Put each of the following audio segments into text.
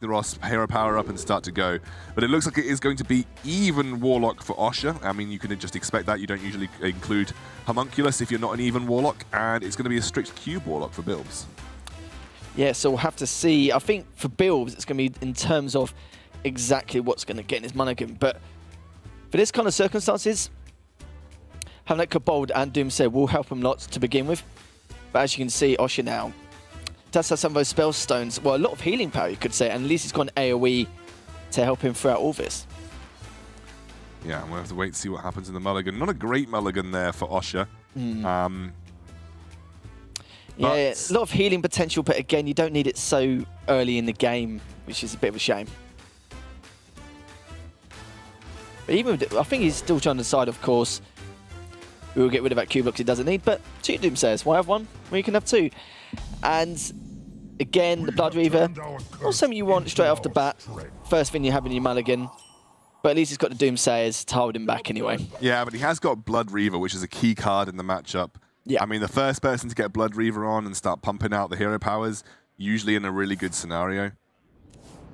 the Ross hero power up and start to go. But it looks like it is going to be even Warlock for Osha. I mean, you can just expect that. You don't usually include Homunculus if you're not an even Warlock. And it's going to be a strict cube Warlock for Bilbz. Yeah, so we'll have to see. I think for Bilbz, it's going to be in terms of exactly what's going to get in his mulligan. But for this kind of circumstances, having that Kobold and Doomsayer will help him lots to begin with. But as you can see, Osha now does have some of those spell stones. Well, a lot of healing power, you could say, and at least he's got an AoE to help him throughout all this. Yeah, we'll have to wait to see what happens in the mulligan. Not a great mulligan there for Osha. Yeah, a lot of healing potential, but again, you don't need it so early in the game, which is a bit of a shame. But even, I think he's still trying to decide, of course, we will get rid of that cube block he doesn't need, but 2 Doomsayers. Why have 1? Well, you can have 2. And again, the Blood Reaver, not something you want straight off the bat. First thing you have in your mulligan, but at least he's got the Doomsayers to hold him back anyway. Yeah, but he has got Blood Reaver, which is a key card in the matchup. Yeah. I mean, the first person to get Blood Reaver on and start pumping out the hero powers, usually in a really good scenario.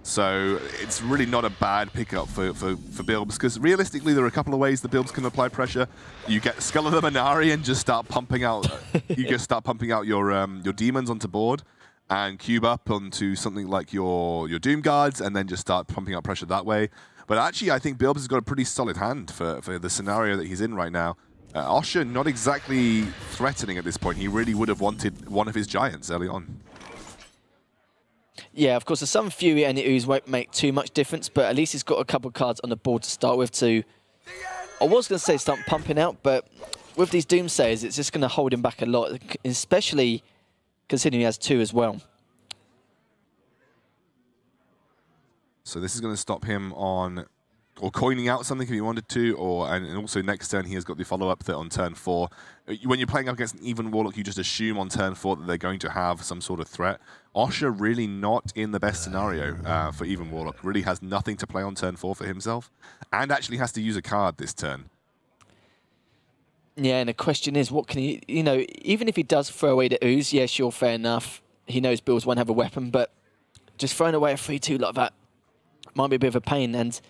So it's really not a bad pickup for Bilbz, because realistically there are a couple of ways that Bilbz can apply pressure. You get Skull of the Minari and just start pumping out. You just start pumping out your demons onto board, and cube up onto something like your Doom Guards, and then just start pumping out pressure that way. But actually, I think Bilbz has got a pretty solid hand for the scenario that he's in right now. Osha not exactly threatening at this point. He really would have wanted one of his giants early on. Yeah, of course, the Sun Fury and the Ooze won't make too much difference, but at least he's got a couple of cards on the board to start with to... I was going to say start pumping out, but with these Doomsayers, it's just going to hold him back a lot, especially considering he has 2 as well. So this is going to stop him on... or coining out something if he wanted to, and also next turn he has got the follow-up that on turn 4. When you're playing up against an even Warlock, you just assume on turn 4 that they're going to have some sort of threat. Osha really not in the best scenario for even Warlock. Really has nothing to play on turn 4 for himself, and actually has to use a card this turn. Yeah, and the question is, what can he... You know, even if he does throw away the Ooze, yeah, sure, fair enough. He knows Bilbz won't have a weapon, but just throwing away a 3-2 like that might be a bit of a pain, and...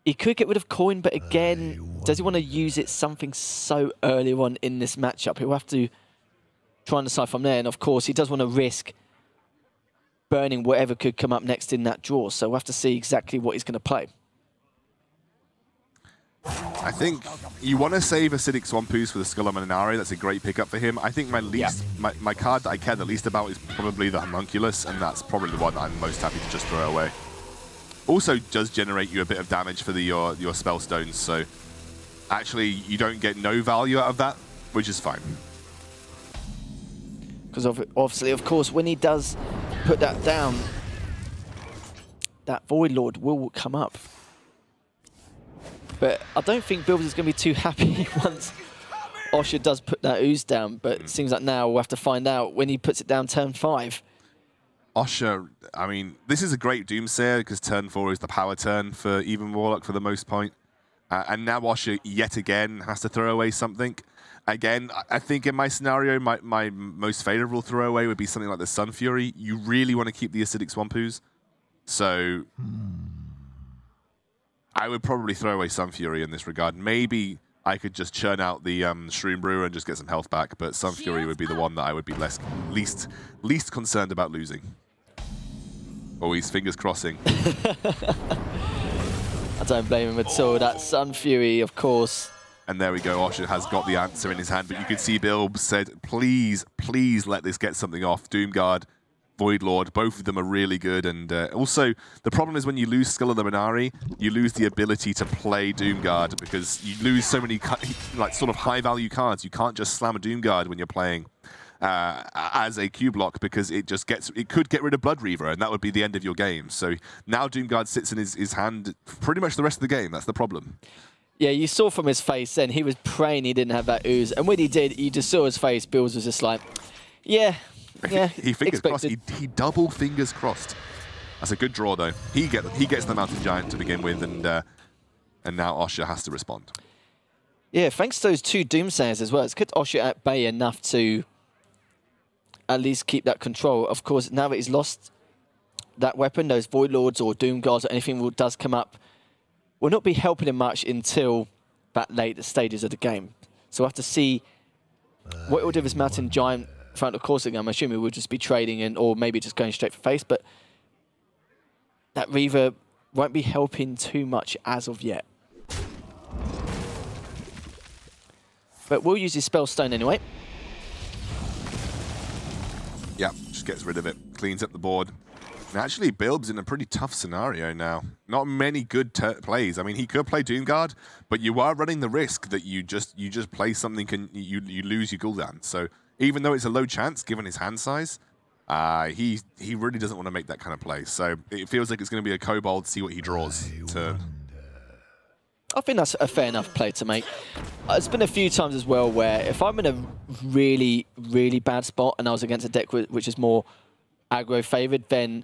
He could get rid of coin, but again, does he want to use it something so early on in this matchup? He'll have to try and decide from there. And of course, he does want to risk burning whatever could come up next in that draw. So we'll have to see exactly what he's going to play. I think you want to save Acidic Swampooze for the Skull of Minari. That's a great pickup for him. I think my card that I care the least about is probably the Homunculus, and that's probably the one that I'm most happy to just throw away. Also does generate you a bit of damage for your spell stones, so actually you don't get no value out of that, which is fine. Because obviously, of course, when he does put that down, that Void Lord will come up. But I don't think Bilbz is going to be too happy once Osha does put that Ooze down, but it seems like now we'll have to find out when he puts it down turn 5. Osha, I mean, this is a great Doomsayer because turn 4 is the power turn for even Warlock for the most point. And now Osha, yet again, has to throw away something. Again, I think in my scenario, my most favorable throwaway would be something like the Sun Fury. You really want to keep the Acidic Swampooze. So I would probably throw away Sun Fury in this regard. Maybe I could just churn out the Shroom Brewer and just get some health back, but Sun Fury would be the one that I would be least concerned about losing. Always fingers crossing. I don't blame him at all. That Sun Fury, of course. And there we go. Osha has got the answer in his hand, but you can see Bilbz said, please, please let this get something off. Doomguard, Void Lord, both of them are really good. And also, the problem is when you lose Skull of the Minari, you lose the ability to play Doomguard because you lose so many like sort of high-value cards. You can't just slam a Doomguard when you're playing as a cube block because it could get rid of Blood Reaver, and that would be the end of your game. So now Doomguard sits in his hand pretty much the rest of the game. That's the problem. Yeah, you saw from his face then, he was praying he didn't have that Ooze. And when he did, you just saw his face. Bilbz was just like, yeah, he fingers crossed. He double fingers crossed. That's a good draw, though. He gets the Mountain Giant to begin with, and now Osha has to respond. Yeah, thanks to those 2 Doomsayers as well. It's kept Osha at bay enough to at least keep that control. Of course, now that he's lost that weapon, those Void Lords or Doom Guards or anything that does come up, will not be helping him much until that late stages of the game. So we'll have to see what it will do with his Mountain Giant throughout the course of the game. I'm assuming we'll just be trading and or maybe just going straight for face, but that Reaver won't be helping too much as of yet. But we'll use his Spell Stone anyway. Yeah, just gets rid of it, cleans up the board. And actually, Bilbz in a pretty tough scenario now. Not many good plays. I mean, he could play Doomguard, but you are running the risk that you just play something and you lose your cooldown. So even though it's a low chance, given his hand size, he really doesn't want to make that kind of play. So it feels like it's going to be a Kobold, see what he draws turn. I think that's a fair enough play to make. It's been a few times as well where if I'm in a really, really bad spot and I was against a deck which is more aggro favored, then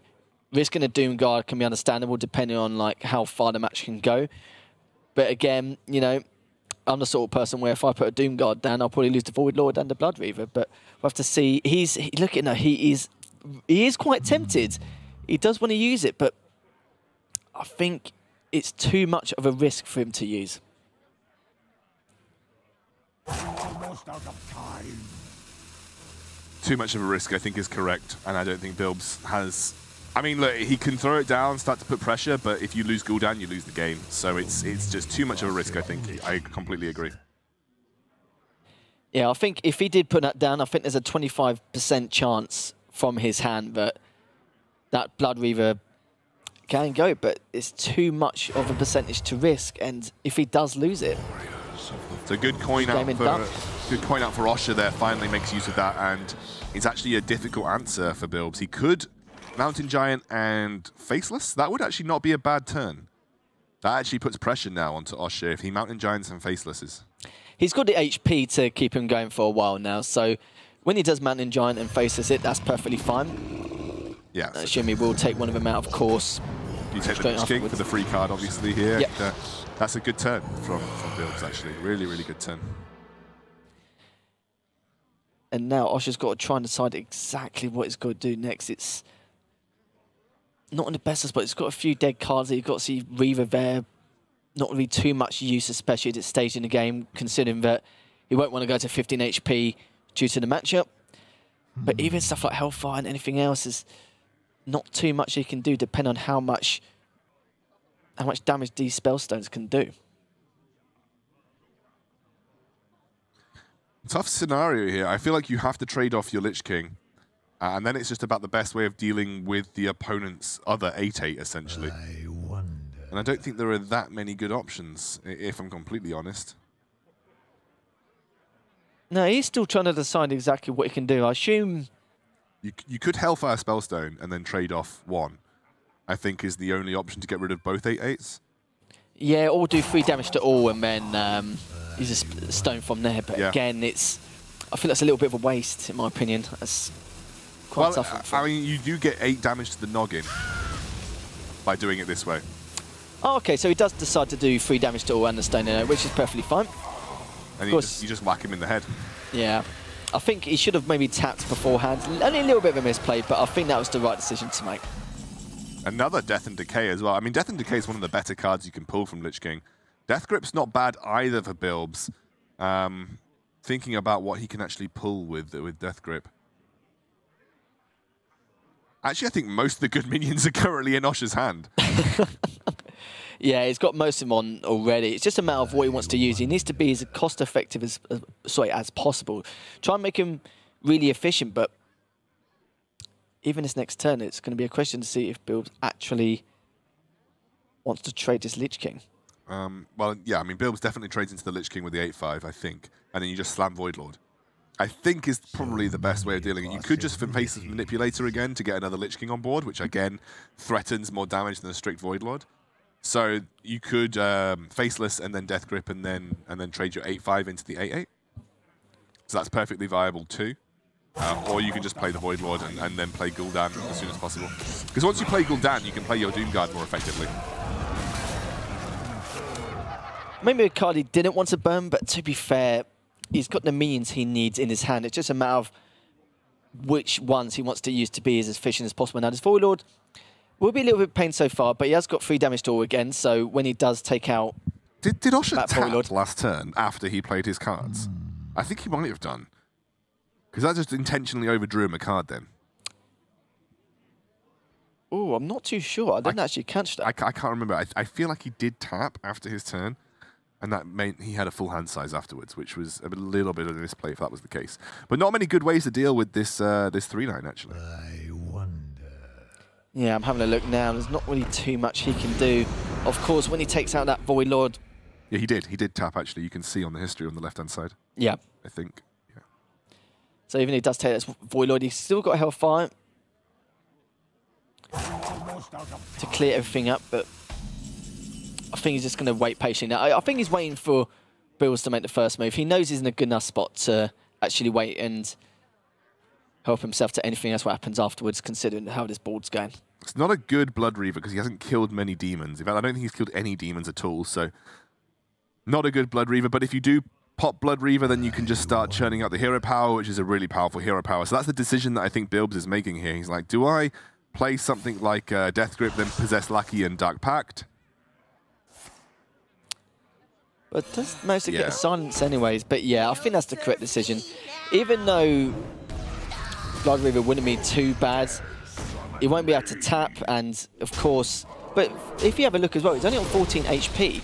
risking a Doom Guard can be understandable depending on like how far the match can go. But again, you know, I'm the sort of person where if I put a Doom Guard down, I'll probably lose the Void Lord and the Blood Reaver. But we'll have to see. Look at now, he is quite tempted. He does want to use it, but I think it's too much of a risk for him to use. Almost out of time. Too much of a risk, I think, is correct. And I don't think Bilbz has... I mean, look, he can throw it down, start to put pressure, but if you lose cooldown, you lose the game. So it's just too much of a risk, I think. I completely agree. Yeah, I think if he did put that down, I think there's a 25% chance from his hand that Blood Reaver can go, but it's too much of a percentage to risk, and if he does lose it... So good coin out for Osha there, finally makes use of that, and it's actually a difficult answer for Bilbz. He could Mountain Giant and Faceless. That would actually not be a bad turn. That actually puts pressure now onto Osha if he Mountain Giants and Facelesses. He's got the HP to keep him going for a while now, so when he does Mountain Giant and Faceless it, that's perfectly fine. Yeah. I assume he will take one of them out, of course. You take the Lich King for the free card, obviously, here. Yep. That's a good turn from Bilbz, actually. Really, really good turn. And now Osha's got to try and decide exactly what he's got to do next. It's not in the best of spots. It's got a few dead cards that you've got to see Reaver there. Not really too much use, especially at this stage in the game, considering that he won't want to go to 15 HP due to the matchup. But even stuff like Hellfire and anything else is not too much he can do, depending on how much damage these Spellstones can do. Tough scenario here. I feel like you have to trade off your Lich King, and then it's just about the best way of dealing with the opponent's other 8/8, essentially. And I don't think there are that many good options, if I'm completely honest. No, he's still trying to decide exactly what he can do. I assume... You could Hellfire Spellstone and then trade off one, I think is the only option to get rid of both 8/8s. Yeah, or do 3 damage to all and then use a stone from there. But again, I feel that's a little bit of a waste, in my opinion. That's quite tough. I mean, you do get 8 damage to the noggin by doing it this way. Oh, okay, so he does decide to do 3 damage to all and the stone, which is perfectly fine. And you just whack him in the head. Yeah. I think he should have maybe tapped beforehand. Only a little bit of a misplay, but I think that was the right decision to make. Another Death and Decay as well. I mean, Death and Decay is one of the better cards you can pull from Lich King. Death Grip's not bad either for Bilbz. Thinking about what he can actually pull with Death Grip. Actually, I think most of the good minions are currently in Osha's hand. Yeah, he's got most of them on already. It's just a matter of what he wants to use. He needs to be as cost-effective as possible. Try and make him really efficient, but even this next turn, it's going to be a question to see if Bilbz actually wants to trade this Lich King. Well, yeah, I mean, Bilbz definitely trades into the Lich King with the 8/5, I think, and then you just slam Void Lord. I think is probably the best way of dealing it. You could just face the Manipulator again to get another Lich King on board, which again threatens more damage than a strict Void Lord. So you could Faceless and then Death Grip and then trade your 8/5 into the 8/8. So that's perfectly viable too. Or you can just play the Void Lord and then play Gul'dan as soon as possible. Because once you play Gul'dan, you can play your Doomguard more effectively. Maybe a card he didn't want to burn, but to be fair, he's got the minions he needs in his hand. It's just a matter of which ones he wants to use to be as efficient as possible. Now, this Void Lord, Will be a little bit of pain so far, but he has got 3 damage to all again, so when he does take out... Did Osha tap last turn after he played his cards? I think he might have done. Because that just intentionally overdrew him a card then. Oh, I'm not too sure. I didn't actually catch that. I can't remember. I feel like he did tap after his turn, and that meant he had a full hand size afterwards, which was a little bit of a misplay if that was the case. But not many good ways to deal with this this 3-9, actually. I wonder. Yeah, I'm having a look now. There's not really too much he can do. Of course, when he takes out that Void Lord... Yeah, he did. He did tap, actually. You can see on the history on the left-hand side. Yeah. I think. Yeah. So even if he does take that Void Lord, he's still got Hellfire to clear everything up, but I think he's just going to wait patiently. Now, I think he's waiting for Bilbz to make the first move. He knows he's in a good enough spot to actually wait and help himself to anything else what happens afterwards, considering how this board's going. It's not a good Blood Reaver because he hasn't killed many demons. In fact, I don't think he's killed any demons at all, so not a good Blood Reaver. But if you do pop Blood Reaver, then you can just start churning out the hero power, which is a really powerful hero power. So that's the decision that I think Bilbz is making here. He's like, do I play something like Death Grip, then Possess Lackey and Dark Pact? But does manage to get a silence anyways. But yeah, I think that's the correct decision. Even though Blood Reaver wouldn't be too bad, he won't be able to tap, and of course, but if you have a look as well, he's only on 14 HP.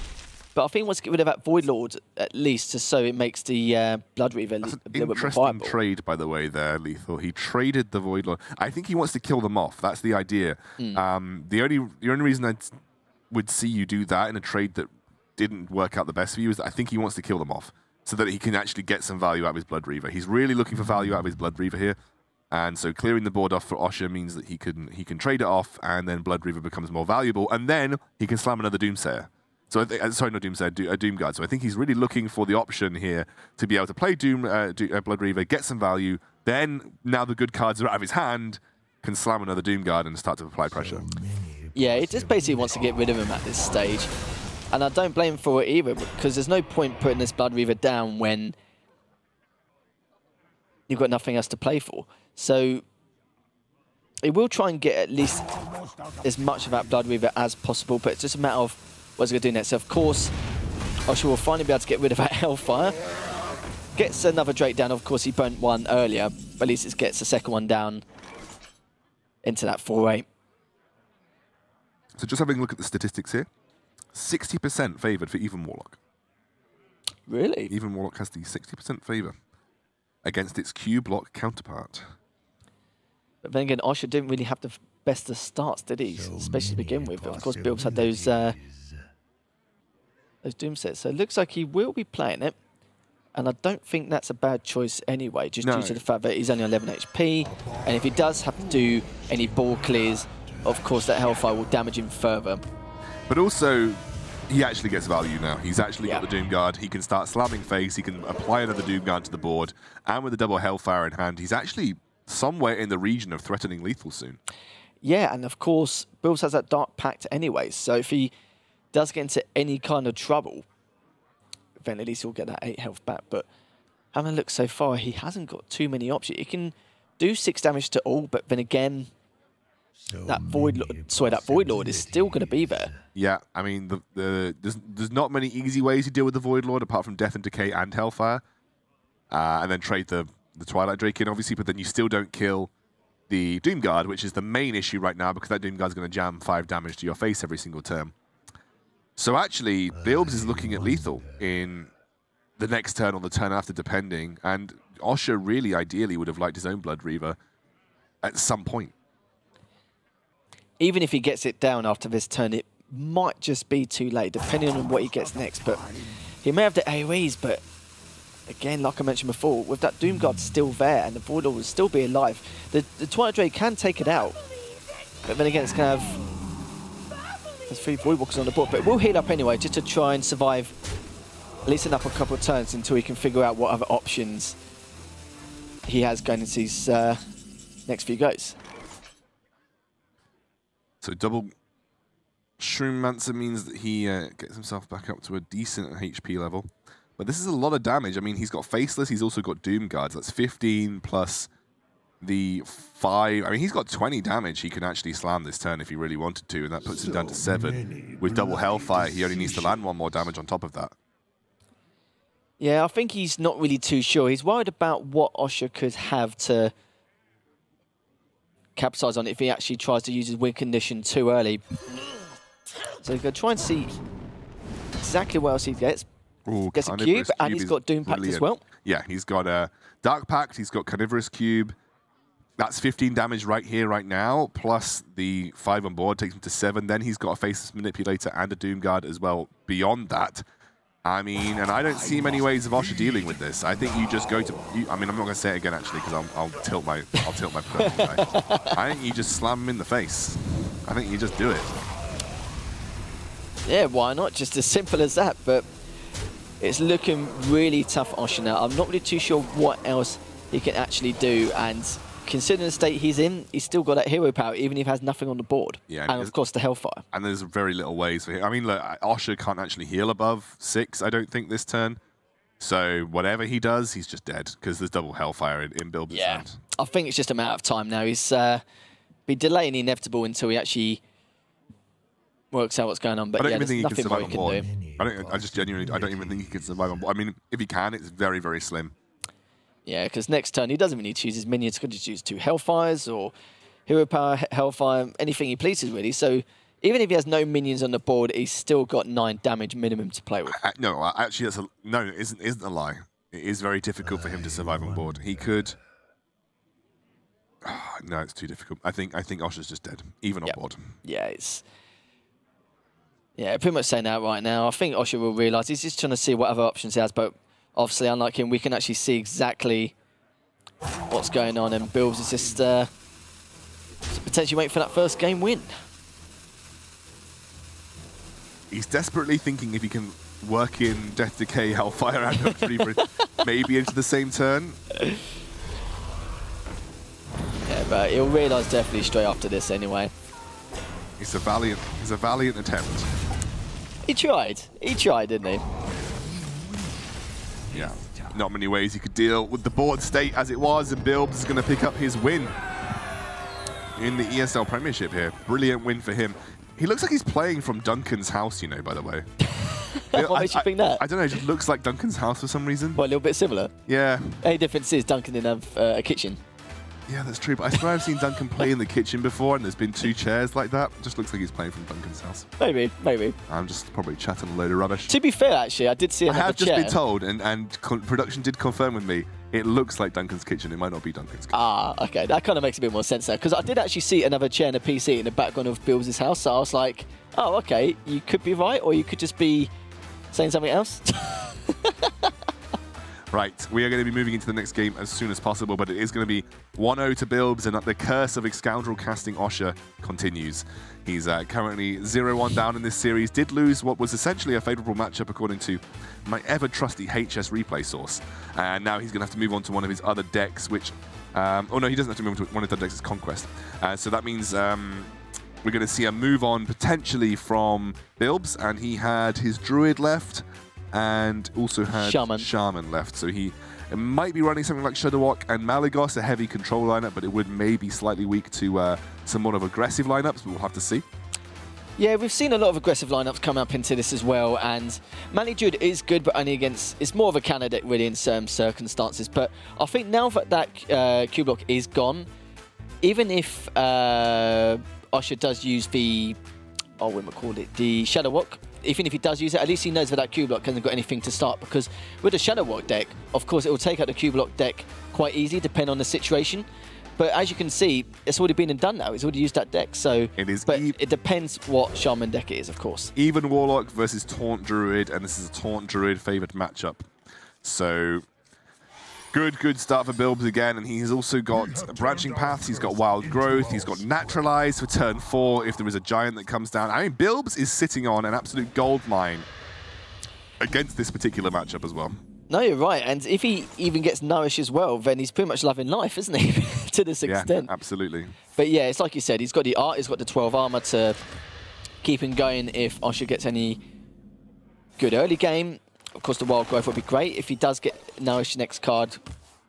But I think he wants to get rid of that Void Lord at least, just so it makes the Blood Reaver a little bit more interesting viable. trade, by the way, there, Lethal. He traded the Void Lord. I think he wants to kill them off. That's the idea. The only reason I would see you do that in a trade that didn't work out the best for you is that I think he wants to kill them off so that he can actually get some value out of his Blood Reaver. He's really looking for value out of his Blood Reaver here. And so clearing the board off for Osha means that he can trade it off, and then Blood Reaver becomes more valuable, and then he can slam another Doomsayer. So sorry, not Doomsayer, a Doom Guard. So I think he's really looking for the option here to be able to play Blood Reaver, get some value. Then now the good cards are out of his hand, can slam another Doom Guard and start to apply pressure. Yeah, it just basically wants to get rid of him at this stage, and I don't blame him for it either, because there's no point putting this Blood Reaver down when you've got nothing else to play for. So he will try and get at least as much of that Blood Reaver as possible, but it's just a matter of what's he going to do next. So of course, Osha will finally be able to get rid of that Hellfire. Gets another Drake down. Of course, he burnt one earlier, but at least it gets the second one down into that 4-8. So just having a look at the statistics here. 60% favoured for Even Warlock. Really? Even Warlock has the 60% favour against its Q block counterpart. But then again, Osha didn't really have the best of starts, did he? Especially to begin with. But of course, Bilbz had those Doom sets. So it looks like he will be playing it. And I don't think that's a bad choice anyway, just due to the fact that he's only on 11 HP. And if he does have to do any ball clears, of course, that Hellfire will damage him further. But also, he actually gets value now. He's actually got the Doom Guard. He can start slamming face. He can apply another Doom Guard to the board. And with the double Hellfire in hand, he's actually somewhere in the region of threatening lethal soon. Yeah, and of course, Bilbz has that Dark Pact anyway. So if he does get into any kind of trouble, then at least he'll get that 8 health back. But having a look so far, he hasn't got too many options. He can do 6 damage to all, but then again, that Void Lord is still going to be there. Yeah, I mean, there's not many easy ways to deal with the Void Lord apart from Death and Decay and Hellfire, and then trade the Twilight Drake in, obviously. But then you still don't kill the Doom Guard, which is the main issue right now because that Doom Guard's going to jam 5 damage to your face every single turn. So actually, Bilbz is looking at lethal in the next turn or the turn after, depending. And Osha really, ideally, would have liked his own Blood Reaver at some point. Even if he gets it down after this turn, it might just be too late, depending on what he gets next. But he may have the AoEs, but again, like I mentioned before, with that Doom Guard still there and the Void Lord will still be alive, the Twilight Drake can take it out. But then again, it's going to have... There's 3 Voidwalkers on the board, but it will heal up anyway, just to try and survive at least enough a couple of turns until he can figure out what other options he has going into his next few goes. So double Shroomancer means that he gets himself back up to a decent HP level. But this is a lot of damage. I mean, he's got Faceless, he's also got Doom Guards. That's 15 plus the 5. I mean, he's got 20 damage. He can actually slam this turn if he really wanted to, and that puts him down to 7. With double Hellfire, he only needs to land 1 more damage on top of that. Yeah, I think he's not really too sure. He's worried about what Osha could have to capitalize on if he actually tries to use his win condition too early. So he's going to try and see exactly what else he gets. Ooh, gets a cube, and he's got Doom Pact as well. Yeah, he's got a Dark Pact, he's got Carnivorous Cube. That's 15 damage right here, right now, plus the 5 on board takes him to 7. Then he's got a Faceless Manipulator and a Doom Guard as well beyond that. I mean, and I don't see many ways of Osha dealing with this. I think you just go to... I mean, I'm not going to say it again, actually, because I'll tilt my production guy. I think you just slam him in the face. I think you just do it. Yeah, why not? Just as simple as that, but it's looking really tough for Osha now. I'm not really too sure what else he can actually do, and considering the state he's in, he's still got that hero power, even if he has nothing on the board. Yeah, and of course the Hellfire. And there's very little ways for him. I mean, look, Osha can't actually heal above 6, I don't think, this turn. So whatever he does, he's just dead, because there's double Hellfire in Bilbz. Yeah, I think it's just a matter of time now. He's been delaying the inevitable until he actually works out what's going on. But yeah, there's nothing more he can do. I just genuinely, I don't even think he can survive on board. I mean, if he can, it's very, very slim. Yeah, because next turn he doesn't really need to use his minions. He could just use 2 Hellfires or Hero Power, Hellfire, anything he pleases really. So even if he has no minions on the board, he's still got 9 damage minimum to play with. No, actually, that's no, it isn't a lie. It is very difficult for him to survive on board. He could. No, it's too difficult. I think Osha's just dead, even on board. Yeah, pretty much saying that right now. I think Osha will realise he's just trying to see what other options he has, but obviously, unlike him, we can actually see exactly what's going on, and Bilbz is just potentially waiting for that first game win. He's desperately thinking if he can work in Death Decay, Hellfire, and Hooked Reaver maybe into the same turn. Yeah, but he'll realise definitely straight after this anyway. It's a valiant attempt. He tried, didn't he? Yeah, not many ways he could deal with the board state as it was, and Bilbz is going to pick up his win in the ESL Premiership here. Brilliant win for him. He looks like he's playing from Duncan's house, you know, by the way. What makes you think that? I don't know, it just looks like Duncan's house for some reason. Well, a little bit similar. Yeah. Only difference is Duncan didn't have a kitchen. Yeah, that's true, but I swear I've seen Duncan play in the kitchen before, and there's been 2 chairs like that. Just looks like he's playing from Duncan's house. Maybe. I'm just probably chatting a load of rubbish. To be fair, actually, I did see another chair. I have just been told, and production did confirm with me, it looks like Duncan's kitchen. It might not be Duncan's kitchen. Ah, okay. That kind of makes a bit more sense there, because I did actually see another chair and a PC in the background of Bilbz's house, so I was like, oh, okay, you could be right, or you could just be saying something else. Right, we are going to be moving into the next game as soon as possible, but it is going to be 1-0 to Bilbz, and the curse of Scoundrel casting Osha continues. He's currently 0-1 down in this series, did lose what was essentially a favourable matchup according to my ever-trusty HS replay source. And now he's going to have to move on to one of his other decks, which... oh no, he doesn't have to move on to one of the decks, it's Conquest. So that means we're going to see a move on potentially from Bilbz, and he had his Druid left, and also had Shaman left. So he might be running something like Shudderwock and Malygos, a heavy control lineup, but it would maybe slightly weak to some more of aggressive lineups, but we'll have to see. Yeah, we've seen a lot of aggressive lineups come up into this as well, and Druid is good, but only against... It's more of a counter deck, really, in certain circumstances. But I think now that that Q-Block is gone, even if Osha does use the... Oh, what am I called it? The Shudderwock. Even if he does use it, at least he knows that that Q-Block hasn't got anything to start, because with the Shudderwock deck, of course, it will take out the Q-Block deck quite easy, depending on the situation. But as you can see, it's already been and done now. He's already used that deck, so... It is. But it depends what Shaman deck it is, of course. Even Warlock versus Taunt Druid, and this is a Taunt Druid favoured matchup. So... Good start for Bilbz again, and he's also got Branching Paths, he's got Wild Growth, he's got Naturalize for turn 4 if there is a Giant that comes down. I mean, Bilbz is sitting on an absolute gold mine against this particular matchup as well. No, you're right, and if he even gets Nourish as well, then he's pretty much loving life, isn't he, to this extent? Yeah, absolutely. But yeah, it's like you said, he's got the art, he's got the 12 armor to keep him going if Osha gets any good early game. Of course, the Wild Growth would be great. If he does get Nourish next card,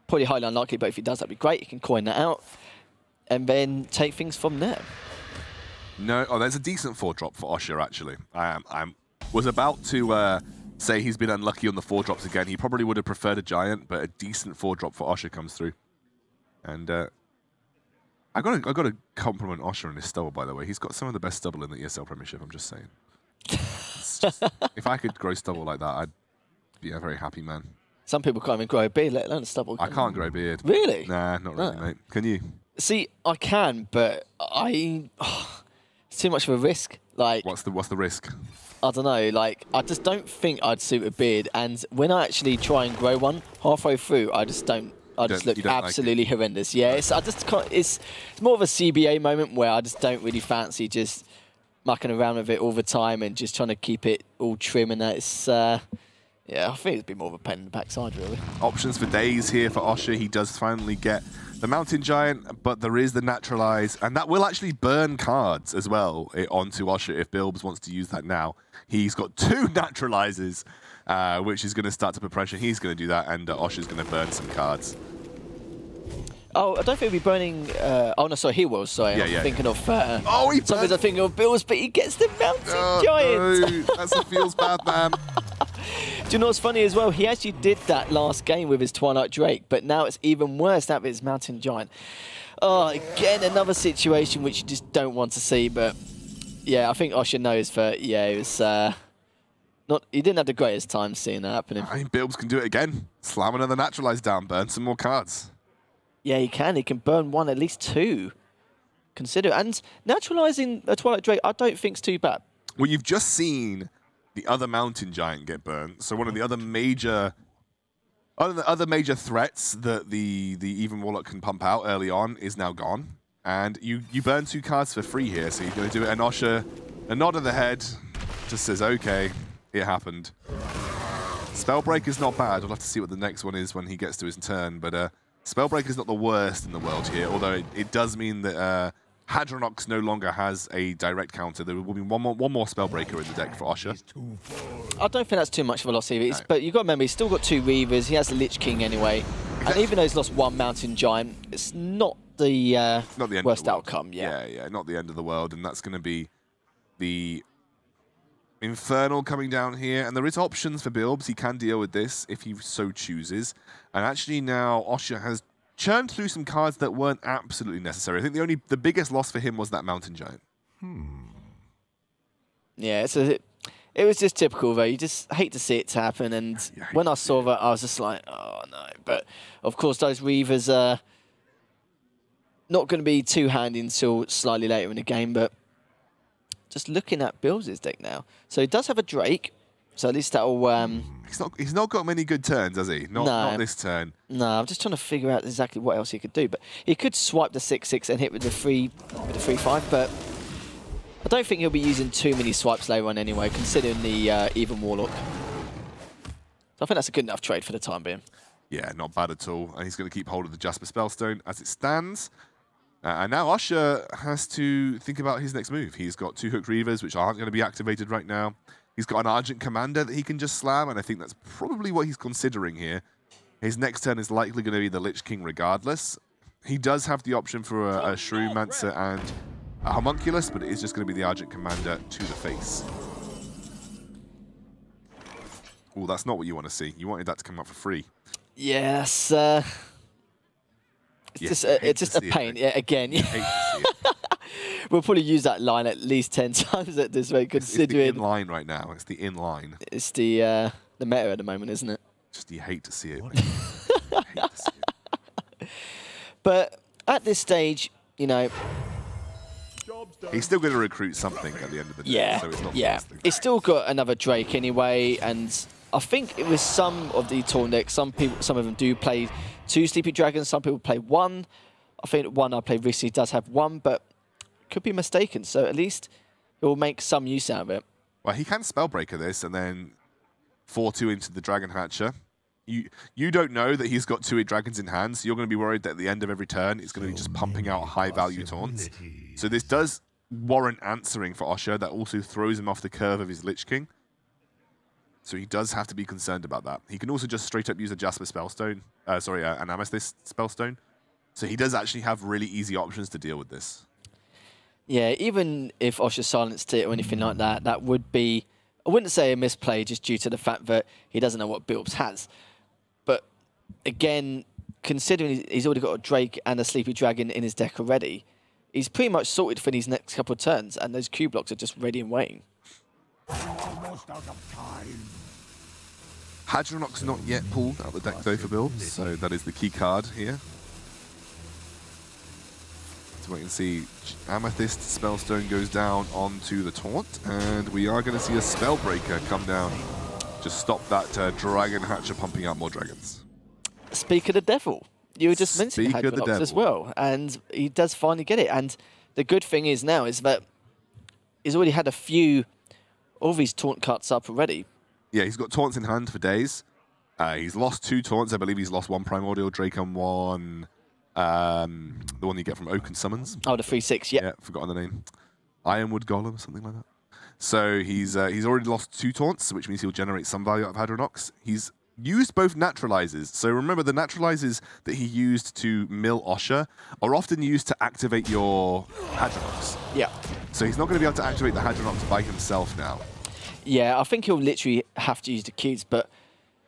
Probably highly unlikely, but if he does, that'd be great. He can coin that out and then take things from there. No, oh, there's a decent 4-drop for Osha, actually. I was about to say he's been unlucky on the 4-drops again. He probably would have preferred a giant, but a decent 4-drop for Osha comes through. And I got to compliment Osha on his stubble, by the way. He's got some of the best stubble in the ESL Premiership, I'm just saying. Just, if I could grow stubble like that, I'd be a very happy man. Some people can't even grow a beard, let alone a stubble. I can't grow a beard. Really? Nah, not really, mate. Can you? See, I can, but it's too much of a risk. Like, what's the risk? I don't know. Like, I just don't think I'd suit a beard. And when I actually try and grow one, halfway through, I just don't. I just look absolutely horrendous. Yeah, I just can't. It's more of a CBA moment where I just don't really fancy just mucking around with it all the time and just trying to keep it all trim and that. It's yeah, I think it'd be more of a pain in the backside, really. Options for days here for Osha. He does finally get the Mountain Giant, but there is the Naturalize, and that will actually burn cards as well onto Osha if Bilbz wants to use that now. He's got 2 Naturalizes, which is going to start to put pressure. He's going to do that, and Osha's going to burn some cards. Oh, I don't think he'll be burning... oh, no, sorry, he will. Sorry, I'm thinking of... oh, he sometimes I'm thinking of Bilbz, but he gets the Mountain Giant. No, that's a feels bad, man. Do you know what's funny as well? He actually did that last game with his Twilight Drake, but now it's even worse now with his Mountain Giant. Oh, again, another situation which you just don't want to see, but yeah, I think Osha knows that, yeah, it was he didn't have the greatest time seeing that happening. I mean, Bilbz can do it again. Slam another Naturalize down, burn some more cards. Yeah, he can. He can burn 1, at least 2. Consider, and naturalizing a Twilight Drake, I don't think is too bad. Well, you've just seen the other Mountain Giant get burnt. So one of the other major threats that the Even Warlock can pump out early on is now gone. And you burn 2 cards for free here, so you're going to do it. And Osha, a nod of the head, just says, okay, it happened. Spellbreaker's not bad. I'll have to see what the next one is when he gets to his turn. But Spellbreaker's not the worst in the world here, although it does mean that Hadronox no longer has a direct counter. There will be one more Spellbreaker in the deck for Osha. I don't think that's too much of a loss either. No. But you've got to remember, he's still got 2 Reavers. He has the Lich King anyway. And even though he's lost 1 Mountain Giant, it's not the worst outcome. Yeah, not the end of the world. And that's going to be the Infernal coming down here. And there is options for Bilbz. He can deal with this if he so chooses. And actually now Osha has churned through some cards that weren't absolutely necessary. I think the biggest loss for him was that Mountain Giant. Yeah, it was just typical though. You just hate to see it happen. And when I saw that, I was just like, oh no. But of course, those Reavers are not going to be too handy until slightly later in the game. But just looking at Bilbz's deck now, so he does have a Drake. So at least that'll... He's not got many good turns, has he? Not this turn. No, I'm just trying to figure out exactly what else he could do. But he could swipe the 6/6 and hit with the 3/5, but I don't think he'll be using too many swipes later on anyway, considering the Even Warlock. So I think that's a good enough trade for the time being. Yeah, not bad at all. And he's going to keep hold of the Jasper Spellstone as it stands. And now Osha has to think about his next move. He's got 2 Hooked Reavers, which aren't going to be activated right now. He's got an Argent Commander that he can just slam, and I think that's probably what he's considering here. His next turn is likely going to be the Lich King regardless. He does have the option for a Shrewmancer and a Homunculus, but it is just going to be the Argent Commander to the face. Oh, that's not what you want to see. You wanted that to come up for free. Yes. It's just a pain. Yeah, again. We'll probably use that line at least 10 times at this rate, considering... It's the in-line right now. It's the in-line. It's the meta at the moment, isn't it? Just you hate to see it. But at this stage, you know... He's still going to recruit something at the end of the day. Yeah, so it's not He's still got another Drake anyway, and I think it was some of the tour decks, some of them do play 2 Sleepy Dragons, some people play 1. I think one I played recently does have 1, but could be mistaken. So at least it will make some use out of it. Well, he can Spellbreaker this and then 4/2 into the Dragon Hatcher. You don't know that he's got 2 dragons in hand, so you're going to be worried that at the end of every turn, it's going to be just pumping out high-value taunts. So this does warrant answering for Osha. That also throws him off the curve of his Lich King. So he does have to be concerned about that. He can also just straight up use a Jasper Spellstone, an Amethyst Spellstone. So he does actually have really easy options to deal with this. Yeah, even if Osha silenced it or anything like that, that would be, I wouldn't say a misplay just due to the fact that he doesn't know what Bilbz has. But again, considering he's already got a Drake and a Sleepy Dragon in his deck already, he's pretty much sorted for these next couple of turns, and those Q blocks are just ready and waiting. Almost out of time. Hadronok's not yet pulled out the deck though for Bilbz, so that is the key card here. So we can see Amethyst Spellstone goes down onto the taunt, and we are going to see a Spellbreaker come down. Just stop that Dragon Hatcher pumping out more dragons. Speak of the devil. You were just mentioning Hadronox as well, and he does finally get it. And the good thing is now is that he's already had a few of his taunt cuts up already. Yeah, he's got taunts in hand for days. He's lost 2 taunts. I believe he's lost 1 Primordial Drake and 1, the one you get from Oaken Summons. Oh, the 3/6, yeah. Yeah, forgotten the name. Ironwood Golem, something like that. So he's already lost 2 taunts, which means he'll generate some value out of Hadronox. He's used both naturalizers. So remember, the naturalizers that he used to mill Osha are often used to activate your Hadronox. Yeah. So he's not going to be able to activate the Hadronox by himself now. Yeah, I think he'll literally have to use the cubes, but...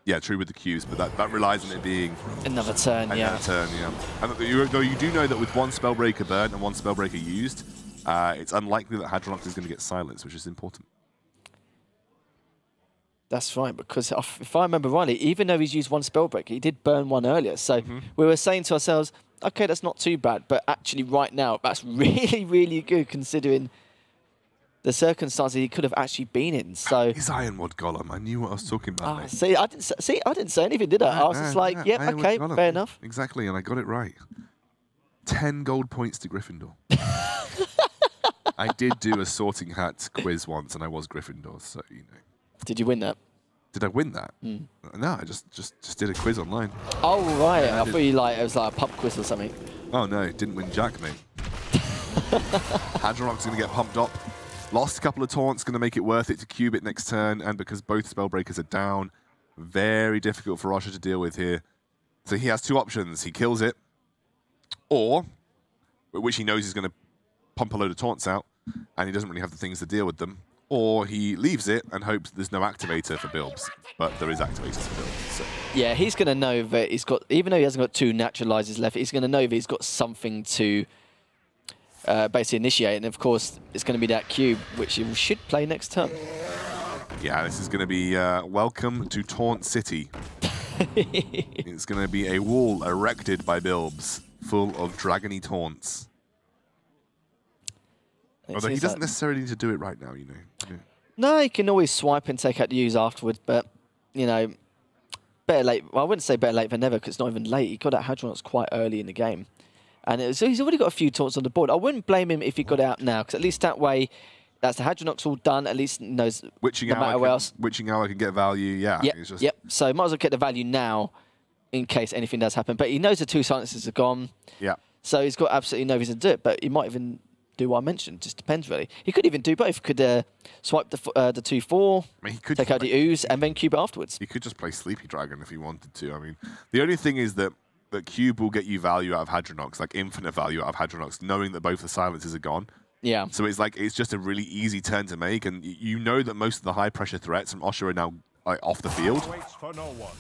Yeah, true with the Qs, but that relies on it being... Another turn, yeah. Another turn, yeah. And though you do know that with 1 Spellbreaker burnt and 1 Spellbreaker used, it's unlikely that Hadronox is going to get silenced, which is important. That's right, because if I remember rightly, even though he's used 1 Spellbreaker, he did burn 1 earlier. So we were saying to ourselves, okay, that's not too bad, but actually right now, that's really, really good considering the circumstances he could have actually been in. So he's Ironwood Golem. I knew what I was talking about. Mate. See, I didn't say anything, did I? I was just like, yep, okay, Golem. fair enough. Exactly, and I got it right. 10 gold points to Gryffindor. I did do a sorting hat quiz once, and I was Gryffindor, so you know. Did you win that? Did I win that? No, I just did a quiz online. Oh right, I thought you it was like a pub quiz or something. Oh no, didn't win jack, mate. Hadronok's going to get pumped up. Lost a couple of taunts, going to make it worth it to cube it next turn, and because both Spellbreakers are down, very difficult for Osha to deal with here. So he has 2 options. He kills it, or, which he knows he's going to pump a load of taunts out, and he doesn't really have the things to deal with them, or he leaves it and hopes there's no activator for Bilbz, but there is activators for Bilbz. So. Yeah, he's going to know that he's got, even though he hasn't got 2 naturalizers left, he's going to know that he's got something to basically initiate, and of course it's going to be that cube, which he should play next turn. Yeah, this is going to be welcome to Taunt City. It's going to be a wall erected by Bilbz, full of dragony taunts. Although he doesn't necessarily need to do it right now, you know. Yeah. No, he can always swipe and take out the use afterwards, but, you know, better late. Well, I wouldn't say better late than never, because it's not even late. He got out Hadronox quite early in the game. And so he's already got a few taunts on the board. I wouldn't blame him if he got out now, because at least that way, that's the Hadronox all done. At least knows Witching no matter what else. Witching Hour can get value, yeah. Yep, it's just... yep. So might as well get the value now in case anything does happen. But he knows the 2 silences are gone. Yeah. So he's got absolutely no reason to do it, but he might even do what I mentioned. Just depends, really. He could even do both. He could swipe the 2/4, I mean, he could take out the ooze, and then cube it afterwards. He could just play Sleepy Dragon if he wanted to. I mean, the only thing is that cube will get you value out of Hadronox, like infinite value out of Hadronox, knowing that both the silences are gone. Yeah. So it's just a really easy turn to make, and you know that most of the high pressure threats from Osha are now off the field.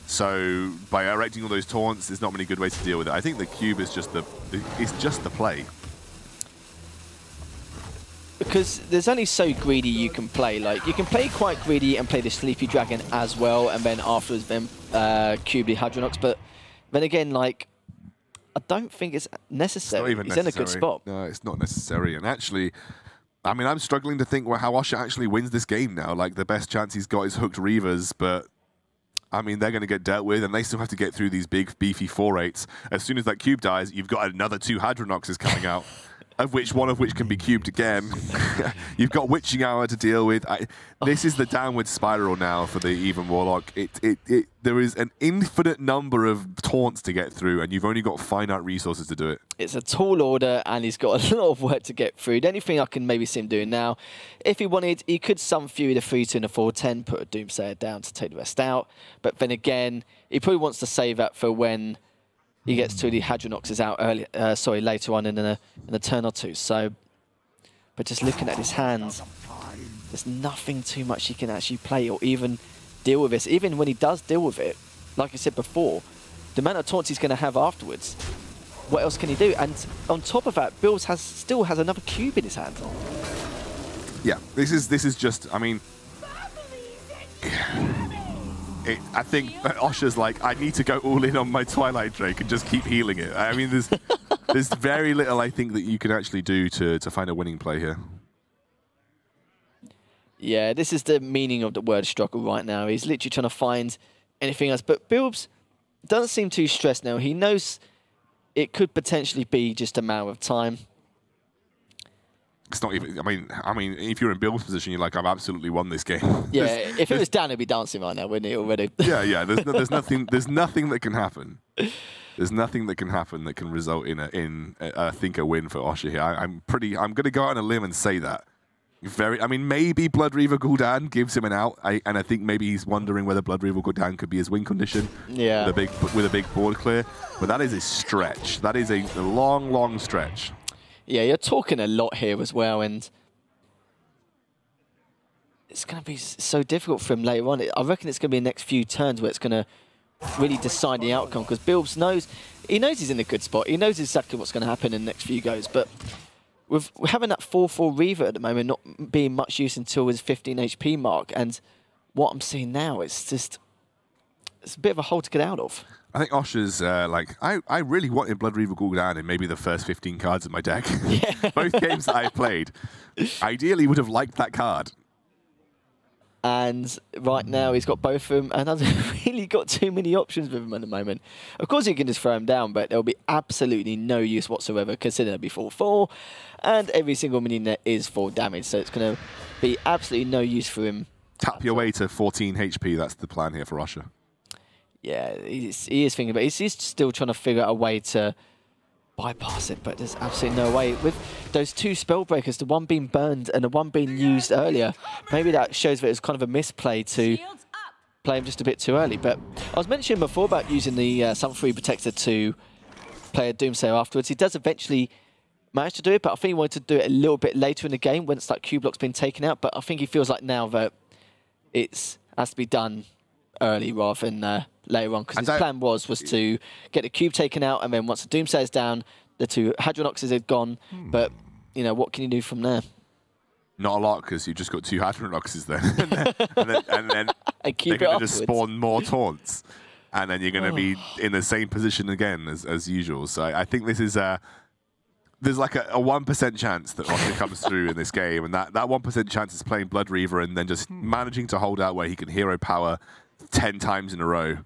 So by erecting all those taunts, there's not many good ways to deal with it. I think the cube is just the play. Because there's only so greedy you can play. Like, you can play quite greedy and play the Sleepy Dragon as well, and then afterwards then cube the Hadronox. But then again, like, I don't think it's necessary. It's not even necessary. In a good spot. No, it's not necessary. And actually, I mean, I'm struggling to think how Osha actually wins this game now. Like, the best chance he's got is hooked Reavers, but I mean, they're going to get dealt with, and they still have to get through these big, beefy 4/8s. As soon as that cube dies, you've got another 2 Hadronoxes coming out. one of which can be cubed again. You've got Witching Hour to deal with. This is the downward spiral now for the Even Warlock. There is an infinite number of taunts to get through, and you've only got finite resources to do it. It's a tall order, and he's got a lot of work to get through. The only thing I can maybe see him doing now, if he wanted, he could Sun Fury the 3-2 and a 4-10, put a Doomsayer down to take the rest out. But then again, he probably wants to save that for when he gets to the Hadronoxes out early, later on in a turn or two. So, but just looking at his hands, there's nothing too much he can actually play or even deal with this. Even when he does deal with it, like I said before, the amount of taunts he's going to have afterwards, what else can he do? And on top of that, Bilbz still has another cube in his hand. Yeah, this is just, I mean, I think Osha's like, I need to go all in on my Twilight Drake and just keep healing it. I mean, there's very little I think that you can actually do to find a winning play here. Yeah, this is the meaning of the word struggle right now. He's literally trying to find anything else. But Bilbz doesn't seem too stressed now. He knows it could potentially be just a matter of time. It's not even. I mean, if you're in Bilbz's position, you're like, I've absolutely won this game. Yeah, if it was Dan, he'd be dancing right now, wouldn't he? Already. Yeah. There's nothing. There's nothing that can happen. There's nothing that can happen that can result in I think a win for Osha here. I'm going to go out on a limb and say that. I mean, maybe Blood Reaver Gul'dan gives him an out, and I think maybe he's wondering whether Blood Reaver Gul'dan could be his win condition. Yeah. With a big board clear, but that is a stretch. That is a long stretch. Yeah, you're talking a lot here as well, and it's going to be so difficult for him later on. I reckon it's going to be the next few turns where it's going to really decide the outcome, because Bilbz knows he's in a good spot. He knows exactly what's going to happen in the next few goes, but with having that 4-4 Reaver at the moment not being much use until his 15 HP mark, and what I'm seeing now, it's a bit of a hole to get out of. I think Osha's like, I really wanted Blood Reaver Gul'dan in maybe the first 15 cards of my deck. Yeah. Both games that I've played, ideally would have liked that card. And right now he's got both of them, and hasn't really got too many options with him at the moment. Of course, you can just throw him down, but there'll be absolutely no use whatsoever, considering it'll be 4-4, and every single minion there is 4 damage, so it's going to be absolutely no use for him. Tap your way to 14 HP, that's the plan here for Osha. Yeah, he is thinking, but he's still trying to figure out a way to bypass it, but there's absolutely no way. With those 2 Spellbreakers, the one being burned and the one being used earlier, maybe that shows that it's kind of a misplay to play him just a bit too early. But I was mentioning before about using the Sun Fury Protector to play a Doomsayer afterwards. He does eventually manage to do it, but I think he wanted to do it a little bit later in the game once that Q block's been taken out. But I think he feels like now that it has to be done early rather than later on, because his plan was to get the cube taken out, and then once the Doomsayer's down, the 2 Hadronoxes are gone. But, you know, what can you do from there? Not a lot, because you've just got 2 Hadronoxes then. and then keep they're going to just spawn more taunts. And then you're going to be in the same position again as usual. So I think this is there's like a 1% chance that Osha comes through in this game, and that 1% chance is playing Blood Reaver and then just managing to hold out where he can hero power 10 times in a row.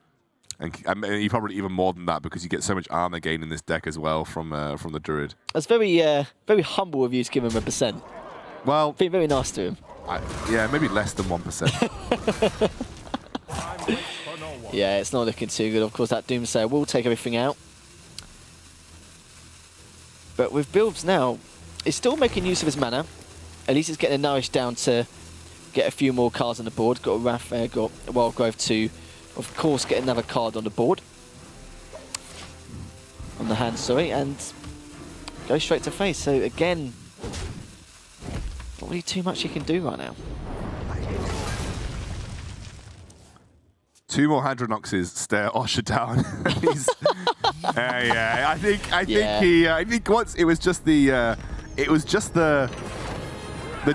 And you probably even more than that, because you get so much armor gain in this deck as well from the Druid. That's very humble of you to give him a percent. Well, being very nice to him. Yeah, maybe less than 1%. Yeah, it's not looking too good. Of course, that Doomsayer will take everything out. But with Bilbz now, he's still making use of his mana. At least he's getting a Nourish down to get a few more cards on the board. Got a Wrath there, got a Wild Growth to, of course, get another card on the board. On the hand, sorry, and go straight to face. So again, not really too much he can do right now. 2 more Hadronoxes stare Osha down. Yeah, I think once it was just the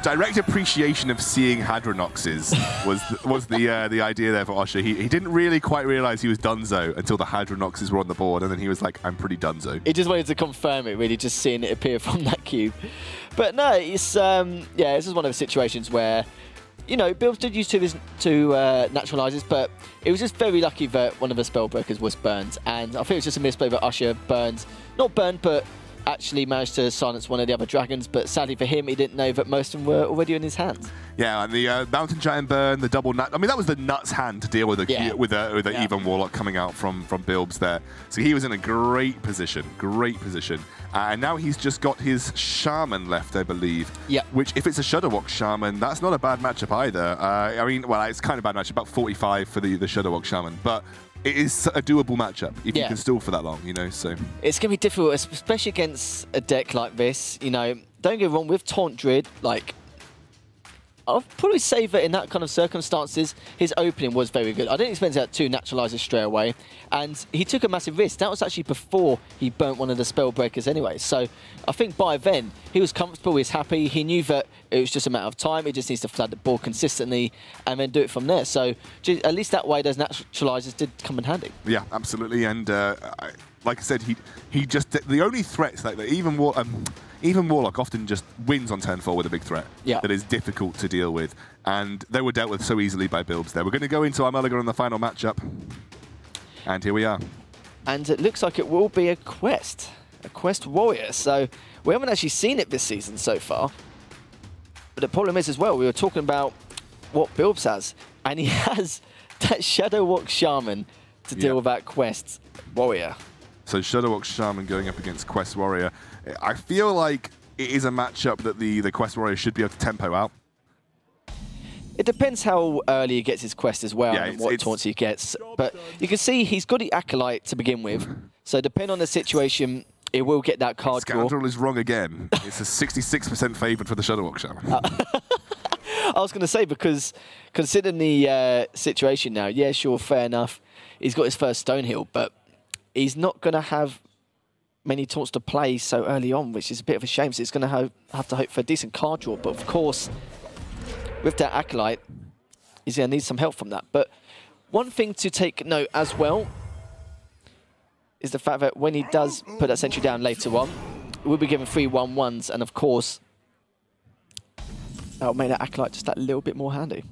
direct appreciation of seeing Hadronoxes was the idea there for Osha. He didn't really quite realize he was donezo until the Hadronoxes were on the board, and then he was like, I'm pretty donezo. He just wanted to confirm it, really, just seeing it appear from that cube. But no, it's yeah, this is one of the situations where, you know, Bilbz did use 2 naturalizers, but it was just very lucky that one of the Spellbreakers was burned. And I think it was just a misplay that Osha burned, not burned, but actually managed to silence one of the other dragons, but sadly for him, he didn't know that most of them were already in his hands. Yeah, and the Mountain Giant Burn, the double nut. I mean, that was the nuts hand to deal with a even Warlock coming out from Bilbz there. So he was in a great position, and now he's just got his Shaman left, I believe. Yeah. Which, if it's a Shudderwock Shaman, that's not a bad matchup either. I mean, well, it's kind of a bad matchup, about 45 for the Shudderwock Shaman, but it is a doable matchup if you can stall for that long, you know. So it's going to be difficult, especially against a deck like this. You know, don't get me wrong, with Taunt Druid, like, I'll probably say that in that kind of circumstances, his opening was very good. I didn't expect that to naturalize it straight away, and he took a massive risk. That was actually before he burnt one of the spell breakers anyway. So I think by then, he was comfortable, he was happy, he knew that it was just a matter of time, he just needs to flood the board consistently and then do it from there. So at least that way, those naturalizers did come in handy. Yeah, absolutely, and like I said, he just, the only threats, like even Warlock often just wins on turn 4 with a big threat that is difficult to deal with, and they were dealt with so easily by Bilbz there. We're going to go into our Mulligan on the final matchup, and here we are. And it looks like it will be a quest warrior, so we haven't actually seen it this season so far. But the problem is as well, we were talking about what Bilbz has, and he has that Shudderwock Shaman to deal with that quest warrior. So Shudderwock Shaman going up against Quest Warrior. I feel like it is a matchup that the Quest Warrior should be able to tempo out. It depends how early he gets his quest as well, and what taunts he gets. But you can see he's got the Acolyte to begin with. So depending on the situation, it will get that card draw. Scoundrel is wrong again. It's a 66% favoured for the Shudderwock Shaman. I was going to say, because considering the situation now, yeah, sure, fair enough. He's got his first Stonehill, but he's not going to have many taunts to play so early on, which is a bit of a shame. So it's going to have to hope for a decent card draw. But of course, with that Acolyte, he's going to need some help from that. But one thing to take note as well is the fact that when he does put that sentry down later on, we'll be given 3 1/1s, and of course, that'll make that Acolyte just that little bit more handy.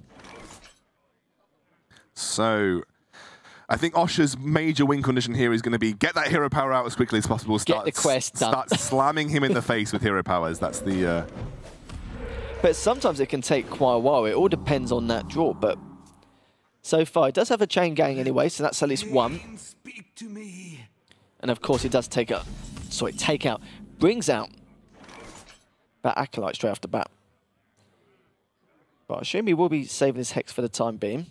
So I think Osha's major win condition here is going to be get that hero power out as quickly as possible. Get the quest done. Start slamming him in the face with hero powers. That's the... But sometimes it can take quite a while. It all depends on that draw. But so far, it does have a chain gang anyway, so that's at least one. Speak to me. And of course, he does take out, brings out that Acolyte straight off the bat. But I assume he will be saving his Hex for the time being.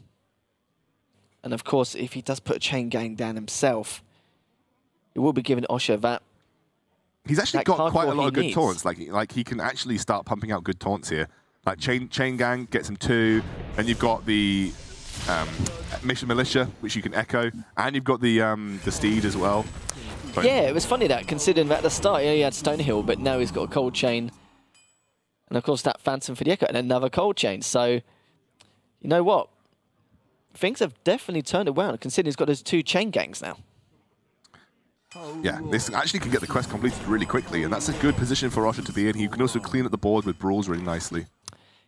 And of course, if he does put a chain gang down himself, he will be giving Osha that. He's actually got quite a lot of good taunts. Like he can actually start pumping out good taunts here. Like chain gang gets him 2, and you've got the Mission Militia, which you can echo, and you've got the Steed as well. But yeah, it was funny that, considering that at the start he had Stonehill, but now he's got a Cold Chain. And of course that Phantom for the echo and another Cold Chain. So, you know what? Things have definitely turned around, considering he's got those 2 chain gangs now. Yeah, this actually can get the quest completed really quickly, and that's a good position for Osha to be in. He can also clean up the board with brawls really nicely.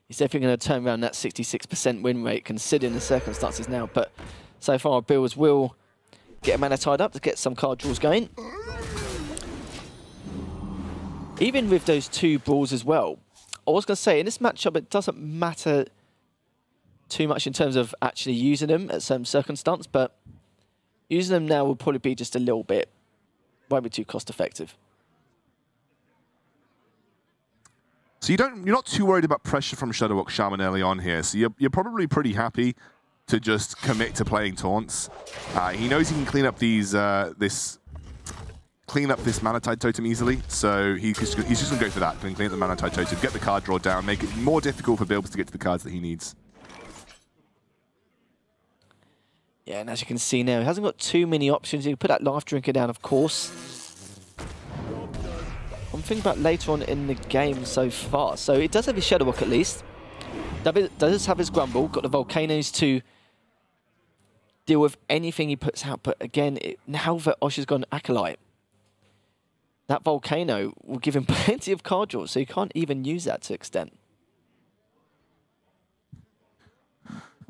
He's definitely going to turn around that 66% win rate, considering the circumstances now. But so far, Bilbz will get a mana tied up to get some card draws going. Even with those 2 brawls as well, I was going to say, in this matchup, it doesn't matter too much in terms of actually using them at some circumstance, but using them now will probably be just a little bit, won't be too cost effective. So you're not too worried about pressure from Shudderwock Shaman early on here, so you're probably pretty happy to just commit to playing taunts. He knows he can clean up these this Mana-Tide Totem easily, so he's just going to go for that, clean up the Mana-Tide Totem, get the card draw down, make it more difficult for Bilbz to get to the cards that he needs. Yeah, and as you can see now, he hasn't got too many options. He can put that Life Drinker down, of course. I'm thinking about later on in the game so far. So it does have his Shudderwock at least. Does have his Grumble, got the Volcanoes to deal with anything he puts out. But again, now that Osha's gone Acolyte, that Volcano will give him plenty of card draws, so you can't even use that to extent.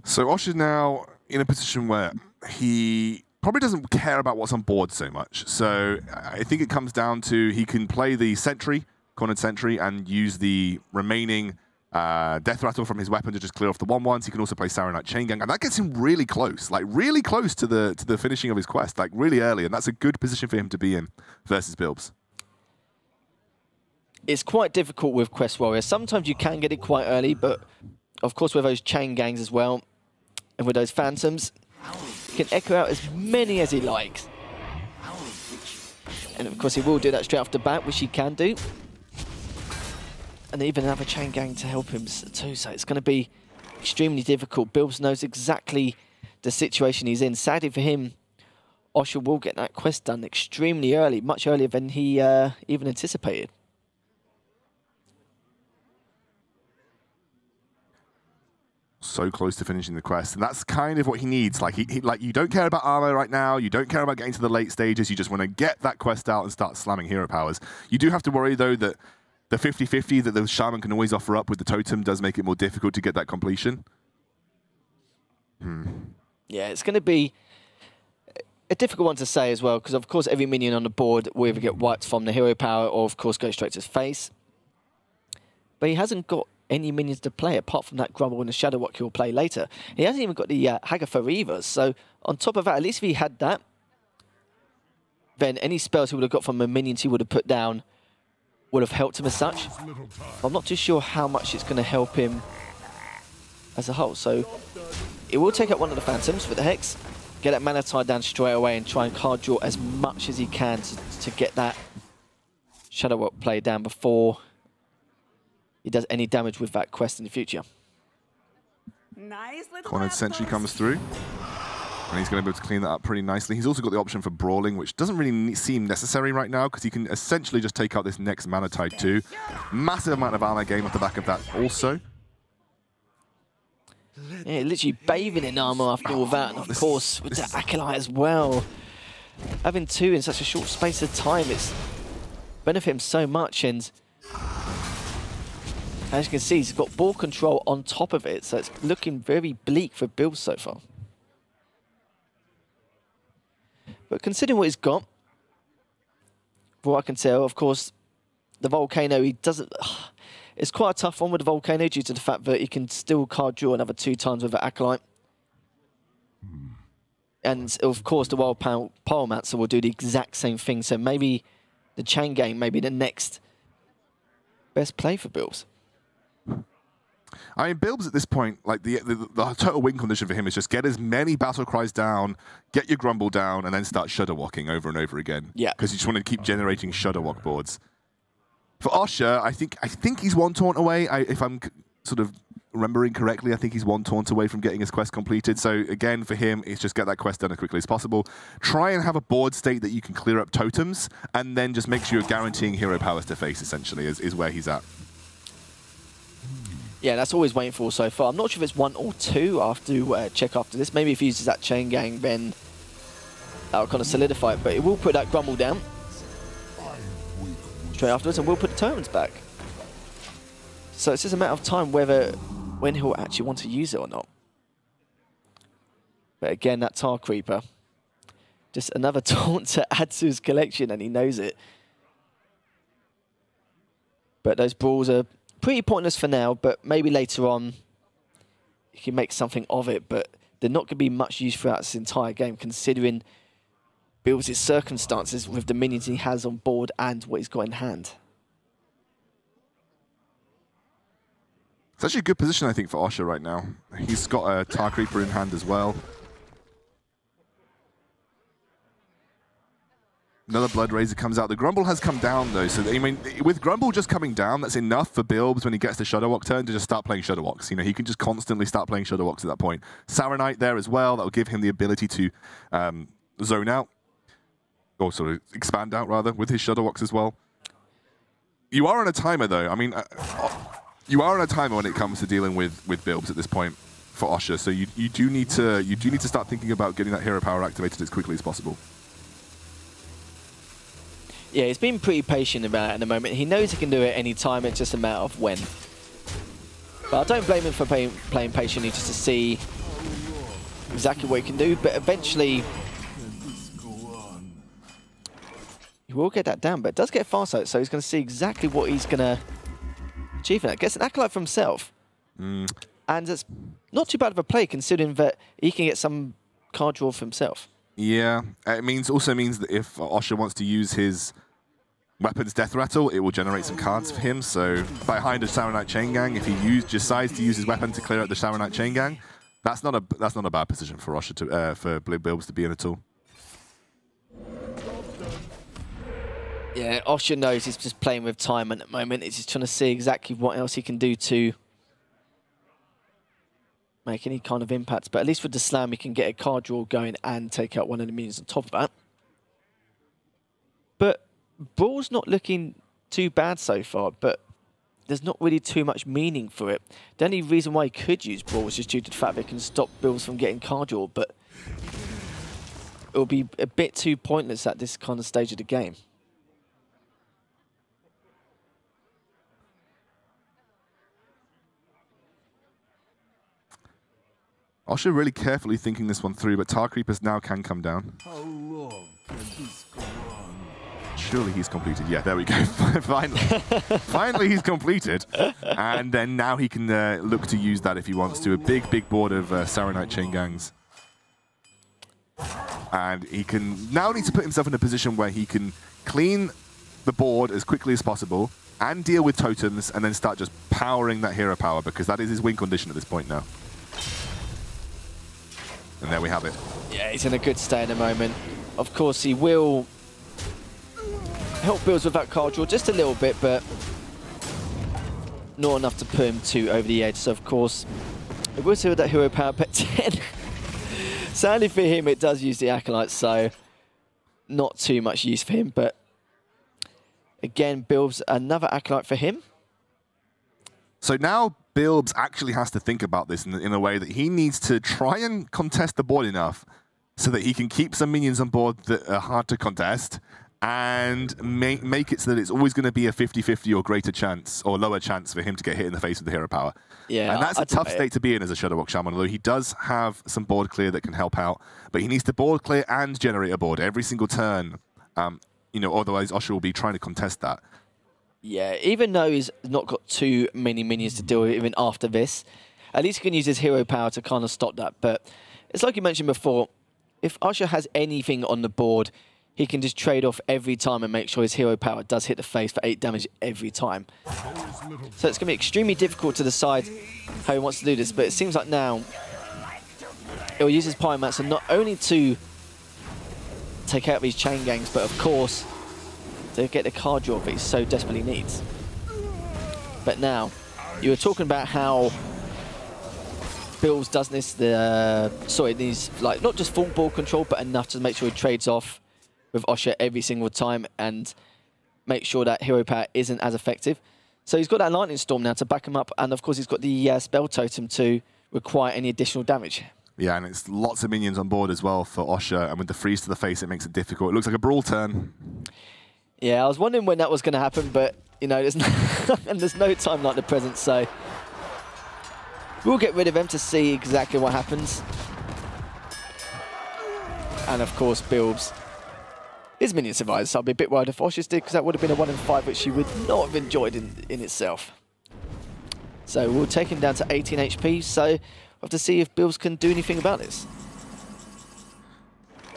So Osha's now in a position where he probably doesn't care about what's on board so much. So I think it comes down to he can play the sentry, cornered sentry, and use the remaining death rattle from his weapon to just clear off the 1-1s. He can also play Saronite Chain Gang, and that gets him really close, like really close to the finishing of his quest, like really early, and that's a good position for him to be in versus Bilbz. It's quite difficult with Quest Warrior. Sometimes you can get it quite early, but of course with those chain gangs as well, and with those phantoms, he can echo out as many as he likes. And of course he will do that straight off the bat, which he can do. And even another chain gang to help him too, so it's going to be extremely difficult. Bilbz knows exactly the situation he's in. Sadly for him, Osha will get that quest done extremely early, much earlier than he even anticipated. So close to finishing the quest, and that's kind of what he needs. Like, like you don't care about armor right now, you don't care about getting to the late stages, you just want to get that quest out and start slamming hero powers. You do have to worry, though, that the 50-50 that the Shaman can always offer up with the totem does make it more difficult to get that completion. Yeah, it's going to be a difficult one to say as well, because of course every minion on the board will either get wiped from the hero power or of course go straight to his face. But he hasn't got any minions to play apart from that Grumble and the Shadow Walk he'll play later. He hasn't even got the Hagathor either, so on top of that, at least if he had that, then any spells he would have got from the minions he would have put down would have helped him as such. I'm not too sure how much it's going to help him as a whole. So it will take out one of the Phantoms for the Hex, get that mana tied down straight away and try and card draw as much as he can to get that Shadow Walk play down before he does any damage with that quest in the future. Nice little Cornered Sentry comes through, and he's going to be able to clean that up pretty nicely. He's also got the option for Brawling, which doesn't really seem necessary right now, because he can essentially just take out this next Mana Tide too. Massive amount of armor gain off the back of that also. Yeah, literally bathing in armor after all that, and of course with the Acolyte as well. Having two in such a short space of time, it's benefited him so much, and as you can see, he's got ball control on top of it, so it's looking very bleak for Bilbz so far. But considering what he's got, from what I can tell, of course, the Volcano, he doesn't... It's quite a tough one with the Volcano due to the fact that he can still card draw another 2 times with the Acolyte. And of course, the Wild Pyromancer will do the exact same thing, so maybe the Chain Gang may be the next best play for Bilbz. I mean, Bilbz at this point, like the total win condition for him is just get as many battle cries down, get your Grumble down, and then start Shudder Walking over and over again. Yeah. Because you just want to keep generating Shudder Walk boards. For Osha, I think he's 1 taunt away. If I'm sort of remembering correctly, I think he's 1 taunt away from getting his quest completed. So again, for him, it's just get that quest done as quickly as possible. Try and have a board state that you can clear up totems, and then just make sure you're guaranteeing hero powers to face, essentially, is where he's at. Yeah, that's all he's waiting for so far. I'm not sure if it's 1 or 2. I'll have to check after this. Maybe if he uses that Chain Gang, then that'll kind of solidify it. But it will put that Grumble down straight afterwards, and we'll put the totems back. So it's just a matter of time when he'll actually want to use it or not. But again, that Tar Creeper, just another taunt to add to his collection, and he knows it. But those brawls are pretty pointless for now, but maybe later on you can make something of it, but they're not going to be much use throughout this entire game, considering Bilbz' circumstances with the minions he has on board and what he's got in hand. It's actually a good position, I think, for Osha right now. He's got a Tar Creeper in hand as well. Another Blood Razor comes out. The Grumble has come down, though. So, I mean, with Grumble just coming down, that's enough for Bilbz when he gets the Shadow Walk turn to just start playing Shadow Walks. You know, he can just constantly start playing Shadow Walks at that point. Saronite there as well. That will give him the ability to zone out. Or sort of expand out, rather, with his Shadow Walks as well. You are on a timer, though. I mean, you are on a timer when it comes to dealing with Bilbz at this point for Osha. So you do need to start thinking about getting that hero power activated as quickly as possible. Yeah, he's been pretty patient about it at the moment. He knows he can do it any time. It's just a matter of when. But I don't blame him for playing patiently just to see exactly what he can do. But eventually, will get that down, but it does get fast out, so he's going to see exactly what he's going to achieve in that. Gets an Acolyte for himself. And it's not too bad of a play, considering that he can get some card draw for himself. Yeah, it also means that if Osha wants to use his weapons Death Rattle, it will generate some cards for him. So behind a Saronite Chain Gang, if he decides to use his weapon to clear out the Saronite Chain Gang, that's not a bad position for Osha to for Bilbz to be in at all. Yeah, Osha knows he's just playing with time at the moment. He's just trying to see exactly what else he can do to make any kind of impact. But at least with the slam, he can get a card draw going and take out one of the minions on top of that. But Brawl's not looking too bad so far, but there's not really too much meaning for it. The only reason why he could use Brawl is just due to the fact that it can stop Bilbz from getting card draw, but it'll be a bit too pointless at this kind of stage of the game. Osha really carefully thinking this one through, but Tar Creepers now can come down. How long can this go on? Surely he's completed. Yeah, there we go. Finally. Finally he's completed. And then now he can look to use that if he wants to. A big, big board of Saronite Chain Gangs. And he can now need to put himself in a position where he can clean the board as quickly as possible and deal with totems and then start just powering that hero power, because that is his win condition at this point now. And there we have it. Yeah, he's in a good state at the moment. Of course, he will help Bilbz with that card draw just a little bit, but not enough to put him over the edge. So, of course, it will see with that hero power, but 10. Sadly for him, it does use the Acolyte, so not too much use for him. But again, Bilbz, another Acolyte for him. So now Bilbz actually has to think about this in a way that he needs to try and contest the board enough so that he can keep some minions on board that are hard to contest and make it so that it's always going to be a 50-50 or greater chance or lower chance for him to get hit in the face with the hero power. Yeah, and that's a tough state to be in as a Shadowwalk Shaman, although he does have some board clear that can help out, but he needs to board clear and generate a board every single turn. You know, otherwise Osha will be trying to contest that. Yeah, even though he's not got too many minions to deal with even after this, at least he can use his hero power to kind of stop that. But it's like you mentioned before, if Osha has anything on the board, he can just trade off every time and make sure his hero power does hit the face for 8 damage every time. So it's going to be extremely difficult to decide how he wants to do this, but it seems like now he'll use his Pyromancer not only to take out these chain gangs, but of course to get the card draw that he so desperately needs. But now, you were talking about how Bilbz does this, needs like not just full ball control, but enough to make sure he trades off with Osha every single time and make sure that hero power isn't as effective. So he's got that Lightning Storm now to back him up, and of course he's got the Spell Totem to require any additional damage. Yeah, and it's lots of minions on board as well for Osha, and with the freeze to the face, it makes it difficult. It looks like a Brawl turn. Yeah, I was wondering when that was going to happen, but, you know, there's no time like the present, so we'll get rid of him to see exactly what happens. And, of course, Bilbz, his minion survives, so I'll be a bit worried if Osha's did, because that would have been a 1 in 5, which she would not have enjoyed in itself. So we'll take him down to 18 HP, so we'll have to see if Bilbz can do anything about this.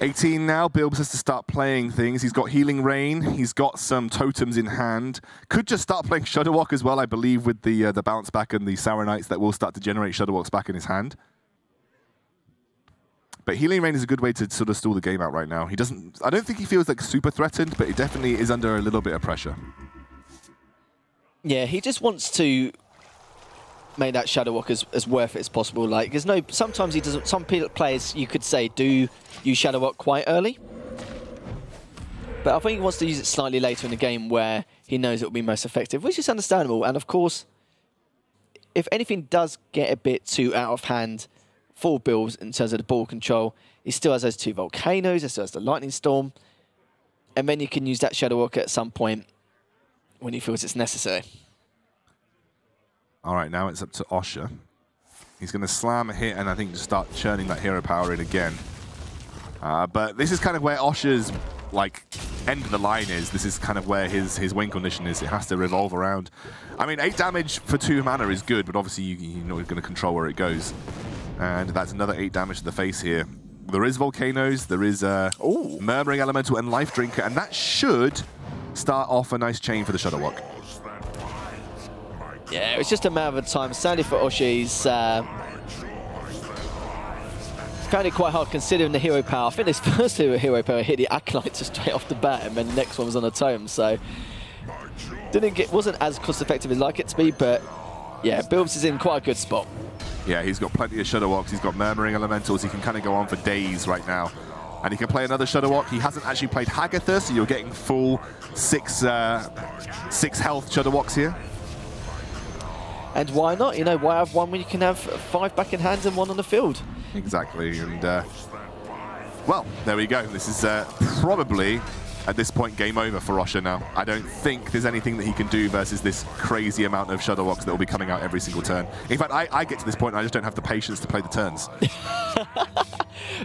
18 now, Bilbz has to start playing things. He's got Healing Rain, he's got some totems in hand. Could just start playing Shadowwalk as well, I believe, with the bounce back and the Saronites that will start to generate Shadowwalks back in his hand. But Healing Rain is a good way to sort of stall the game out right now. He doesn't, I don't think he feels like super threatened, but he definitely is under a little bit of pressure. Yeah, he just wants to make that Shadowwalk as worth it as possible. Like, there's no, sometimes he doesn't, some players you could say do use Shadowwalk quite early, but I think he wants to use it slightly later in the game where he knows it will be most effective, which is understandable. And of course, if anything does get a bit too out of hand for Bilbz in terms of the ball control, he still has those 2 volcanoes, he still has the Lightning Storm, and then you can use that Shadowwalk at some point when he feels it's necessary. All right, now it's up to Osha. He's going to slam a hit and I think just start churning that hero power in again. But this is kind of where Osha's like end of the line is. This is kind of where his win condition is. It has to revolve around. I mean, 8 damage for 2 mana is good, but obviously you know you're going to control where it goes. And that's another 8 damage to the face here. There is Volcanoes, there is Murmuring Elemental and Life Drinker, and that should start off a nice chain for the Shudderwock. Yeah, it's just a matter of time. Sadly for Osha, he's found it quite hard considering the hero power. I think his first hero power hit the Acolyte just straight off the bat, and then the next one was on a tome, so wasn't as cost effective as I'd like it to be, but yeah, Bilbz is in quite a good spot. Yeah, he's got plenty of Shudderwocks, he's got Murmuring Elementals, he can kind of go on for days right now. And he can play another Shudderwock. He hasn't actually played Hagatha, so you're getting full 6 health Shudderwocks here. And why not? You know, why have one when you can have 5 back in hand and 1 on the field? Exactly, and well, there we go. This is probably, at this point, game over for Osha now. I don't think there's anything that he can do versus this crazy amount of Shudderwocks that will be coming out every single turn. In fact, I get to this point and I just don't have the patience to play the turns.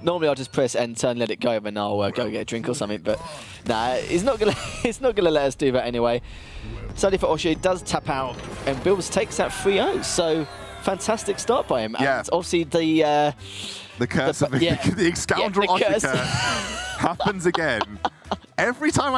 Normally I'll just press end turn, let it go, and then I'll go get a drink or something, but nah, he's not gonna let us do that anyway. Sadly for Osha, he does tap out, and Bilbz takes that 3-0, so fantastic start by him. Yeah. And obviously the curse of the scoundrel Osha curse happens again. Every time